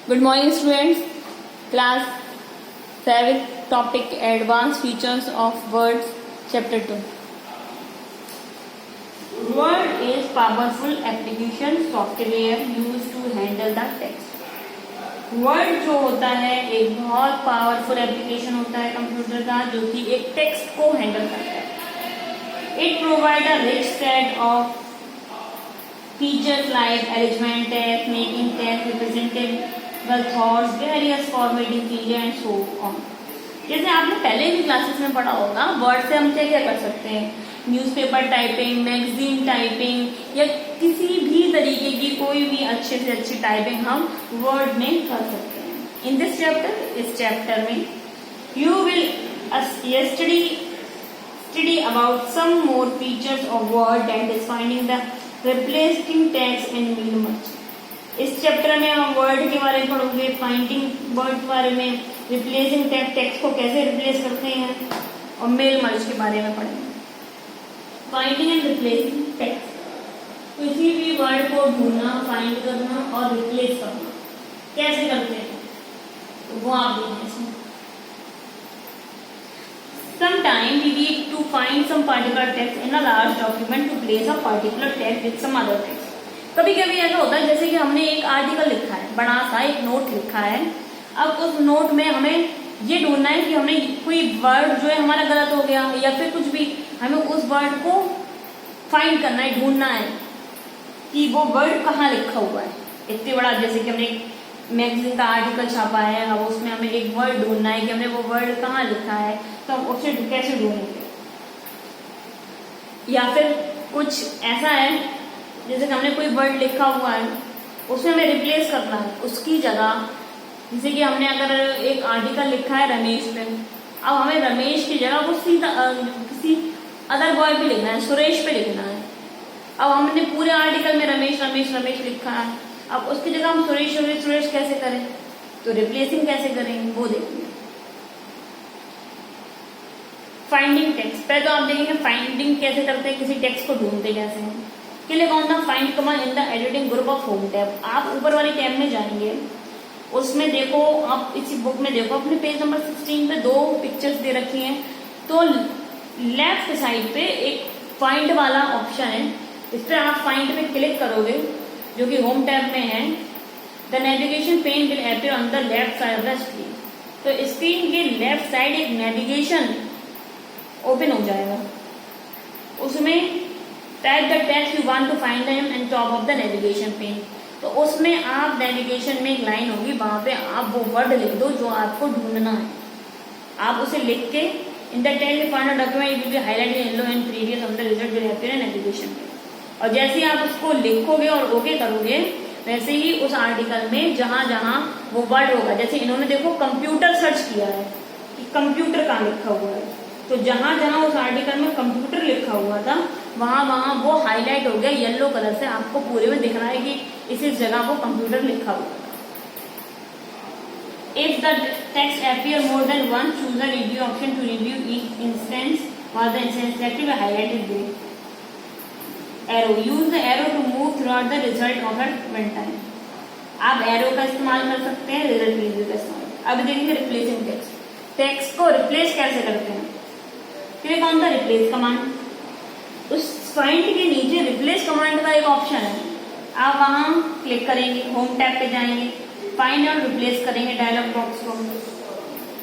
Good morning, students. Class 7 topic Advanced Features of Words, Chapter 2. Word is powerful application software used to handle the text. Word जो होता है एक बहुत powerful application होता है computer का जो कि एक टेक्स्ट को हैंडल करता है. It provide a rich set of features like arrangement text, making text representable thoughts, various formatting feature and so on. जैसे आपने पहले भी क्लासेस में पढ़ा होगा, वर्ड से हम क्या क्या कर सकते हैं. न्यूज़पेपर टाइपिंग, मैगजीन टाइपिंग या किसी भी तरीके की कोई भी अच्छे से अच्छी टाइपिंग हम वर्ड में कर सकते हैं. इन दिस चैप्टर, इस चैप्टर में you will study about some more features of Word that is finding the replacing text and mean merge. इस चैप्टर में हम वर्ड के बारे में पढ़ोगे, फाइंडिंग वर्ड के बारे में, रिप्लेसिंग टेक्स्ट को कैसे रिप्लेस करते हैं और मेल मर्ज के बारे में पढ़ेंगे. फाइंडिंग एंड रिप्लेसिंग टेक्स्ट, किसी भी वर्ड को ढूंढना, फाइंड करना और रिप्लेस करना कैसे करते हैं तो वो आप देखें इसमें. Sometimes we need to find some particular text in a large document to place a particular text with some other text. कभी कभी ऐसा होता है जैसे कि हमने एक आर्टिकल लिखा है, बड़ा सा एक नोट लिखा है. अब उस नोट में हमें ये ढूंढना है कि हमने कोई वर्ड जो है हमारा गलत हो गया या फिर कुछ भी, हमें उस वर्ड को फाइंड करना है, ढूंढना है कि वो वर्ड कहाँ लिखा हुआ है. इतने बड़ा जैसे कि हमने एक मैगजीन का आर्टिकल छापा है, अब उसमें हमें एक वर्ड ढूंढना है कि हमने वो वर्ड कहाँ लिखा है, तो हम उसे कैसे ढूंढेंगे. या फिर कुछ ऐसा है जैसे कि हमने कोई वर्ड लिखा हुआ है, उसमें हमें रिप्लेस करना है उसकी जगह. जैसे कि हमने अगर एक आर्टिकल लिखा है रमेश पे, अब हमें रमेश की जगह वो सीधा किसी अदर बॉय पे लिखना है, सुरेश पे लिखना है. अब हमने पूरे आर्टिकल में रमेश रमेश रमेश लिखा है, अब उसकी जगह हम सुरेश सुरेश सुरेश कैसे करें, तो रिप्लेसिंग कैसे करेंगे वो देखेंगे. फाइंडिंग टेक्स्ट, पहले तो आप देखेंगे फाइंडिंग कैसे करते हैं, किसी टेक्स्ट को ढूंढते कैसे हैं. Click on the find command in the editing group of home tab. आप ऊपर वाली टैब में जाएंगे, उसमें देखो, आप इसी बुक में देखो अपने पेज नंबर 16 पे दो पिक्चर्स दे रखी हैं. तो लेफ्ट साइड पे एक फाइंड वाला ऑप्शन है, इस पर आप फाइंड पे क्लिक करोगे जो कि होम टैब में है. The navigation pane will appear on the left side of the screen. तो स्क्रीन के लेफ्ट साइड एक नेविगेशन ओपन हो जाएगा, उसमें type the text you want to find them and top of the navigation pane. तो उसमें आप navigation में एक लाइन होगी, वहां पे आप वो वर्ड लिख दो जो आपको ढूंढना है. आप उसे लिख के in the text you find a document it will be highlighted in yellow and previous on the result will appear in navigation pane. और जैसे ही आप उसको लिखोगे और ओके करोगे, वैसे ही उस आर्टिकल में जहां जहां वो वर्ड होगा, जैसे इन्होंने देखो कंप्यूटर सर्च किया है कि कंप्यूटर कहाँ लिखा हुआ है, तो जहां जहां उस आर्टिकल में कंप्यूटर लिखा हुआ था वहां वहां वो हाईलाइट हो गया येलो कलर से. आपको पूरे में दिख रहा है कि इस जगह वो कंप्यूटर लिखा हुआ था. If the text appear more than one, choose the review option to review each instance और the instance selected highlighted grey arrow. Use the arrow to move throughout the result of at one time. आप arrow का इस्तेमाल कर सकते हैं, result review का इस्तेमाल. अब देखेंगे रिप्लेसिंग टेक्स्ट. टेक्स्ट को रिप्लेस कैसे करते हैं. Click on the replace command. उस फाइंड के नीचे रिप्लेस कमांड का एक ऑप्शन है, आप वहां क्लिक करेंगे, होम टैब पे जाएंगे, फाइंड और रिप्लेस करेंगे डायलॉग बॉक्स को.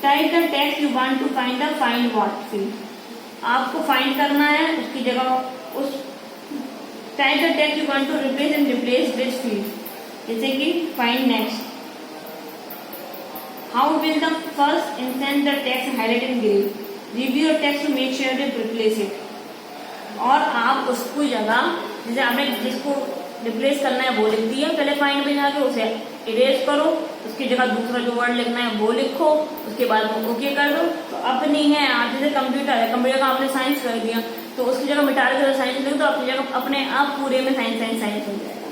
Type the text you want to find the find what field. आपको फाइंड करना है उसकी जगह उस type the text you want to replace and replace this field. जैसे कि find next. How will the first instance the text highlight in grey. Review your text to make sure you replace it. और आप उसको जगह जैसे आपने जिसको replace करना है वो लिख दिया, पहले फाइंड में जाके उसे इरेज करो, उसकी जगह दूसरा जो वर्ड लिखना है वो लिखो, उसके बाद वो ओके कर दो. तो अपनी है, आप जैसे कंप्यूटर है, कंप्यूटर का आपने साइंस कर दिया तो उसकी जगह मिटा के साइंस लिख दो, अपनी जगह अपने आप पूरे में साइंस साइंस साइंस हो जाएगा.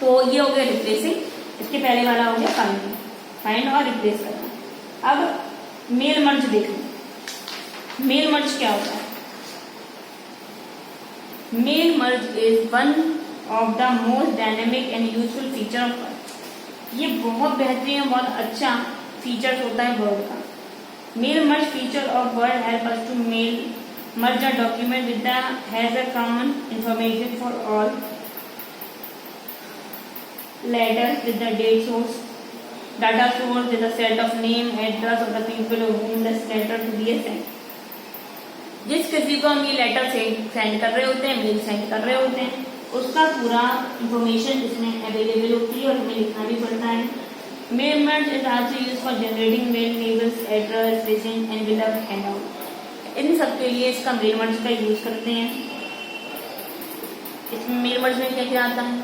तो ये हो गया रिप्लेसिंग. इसके पहले वाला हो गया फाइंडिंग, फाइंड और रिप्लेस करना. अब मेल मर्ज देखो. मेल मर्ज क्या होता है. Mail merge is one of the most dynamic and useful feature of Word. ये बहुत बेहतरीन और बहुत अच्छा फीचर होता है वर्ड का। Mail merge feature of word help us to mail merge a document with the has a common information for all letters with the date source, data source with a set of name, address of the people of whom this letter to be sent. जिस किसी को हम ये letter send कर रहे होते हैं, mail send कर रहे होते हैं, उसका पूरा इंफॉर्मेशन इसमें अवेलेबल होती है और हमें लिखना भी पड़ता है। Mail merge is also used for generating mail labels, address, resin, envelope, handout. इन सब के लिए इसका मेल मर्ज का यूज करते हैं। इसमें मेल मर्ज में क्या क्या आता है?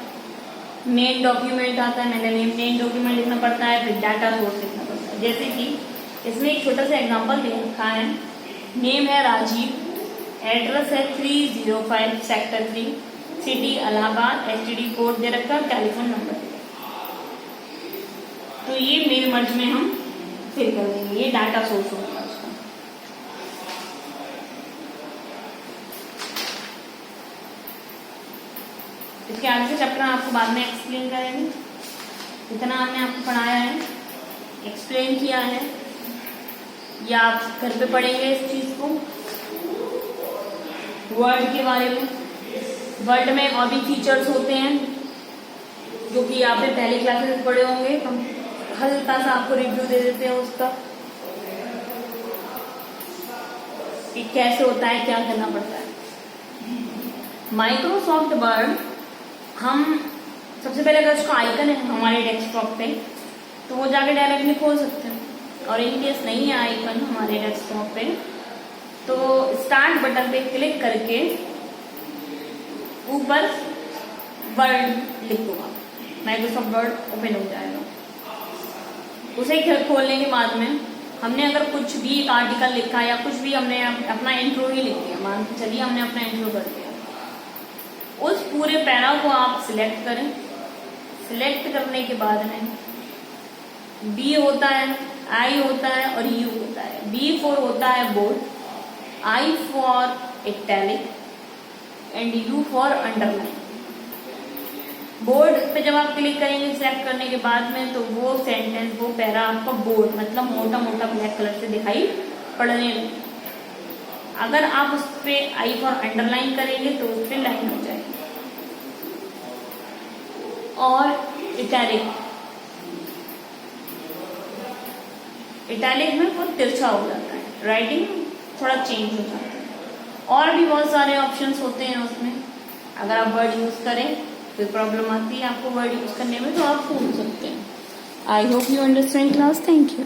मेन डॉक्यूमेंट आता है, मैंने मेन डॉक्यूमेंट लिखना पड़ता है, फिर डाटा सोर्स लिखना पड़ता है। जैसे कि इसमें एक छोटा सा एग्जांपल दे रखा है, नेम है राजीव, एड्रेस है 305 sector 3, city Allahabad, STD code दे रखा है, टेलीफोन नंबर। तो ये मेल मर्ज में हम फिल कर देंगे, ये डाटा सोर्स होगा उसका। इसके आगे से चैप्टर आपको बाद में एक्सप्लेन करेंगे। इतना हमने आपको पढ़ाया है, एक्सप्लेन किया है, या आप घर पे पढ़ेंगे इस चीज को। वर्ड के बारे में, वर्ड में और भी फीचर्स होते हैं जो कि आपने पहले क्लासेस में पढ़े होंगे। हम हल्का सा आपको रिव्यू दे देते हैं उसका कि कैसे होता है, क्या करना पड़ता है। माइक्रोसॉफ्ट वर्ड, हम सबसे पहले अगर उसका आइकन है हमारे डेस्कटॉप पे तो वो जाके डायरेक्टली खोल सकते हैं, और इन केस नहीं है आइकन हमारे डेस्कटॉप पे तो स्टार्ट बटन पे क्लिक करके ऊपर वर्ड लिख दूंगा, माइक्रोसॉफ्ट वर्ड ओपन हो जाएगा। उसे खोलने के बाद में हमने अगर कुछ भी एक आर्टिकल लिखा या कुछ भी हमने अपना इंट्रो ही लिख दिया, मान के चलिए हमने अपना इंट्रो कर दिया, उस पूरे पैरा को आप सिलेक्ट करें। सिलेक्ट करने के बाद में बी होता है, आई होता है और यू होता है। बी फॉर होता है bold, I for italic and U for underline. Board पे जब आप क्लिक करेंगे सिलेक्ट करने के बाद में तो वो सेंटेंस, वो पैरा आपका बोर्ड मतलब मोटा मोटा ब्लैक कलर से दिखाई पड़ने लगेगा। अगर आप उस पर आई फॉर अंडरलाइन करेंगे तो उस पर लाइन हो जाएगी। और इटैलिक, इटैलिक में वो तिरछा हो जाता है, राइटिंग थोड़ा चेंज हो जाता है। और भी बहुत सारे ऑप्शंस होते हैं उसमें। अगर आप वर्ड यूज करें कोई प्रॉब्लम आती है आपको वर्ड यूज करने में तो आप भूल सकते हैं। I hope you understand class. Thank you.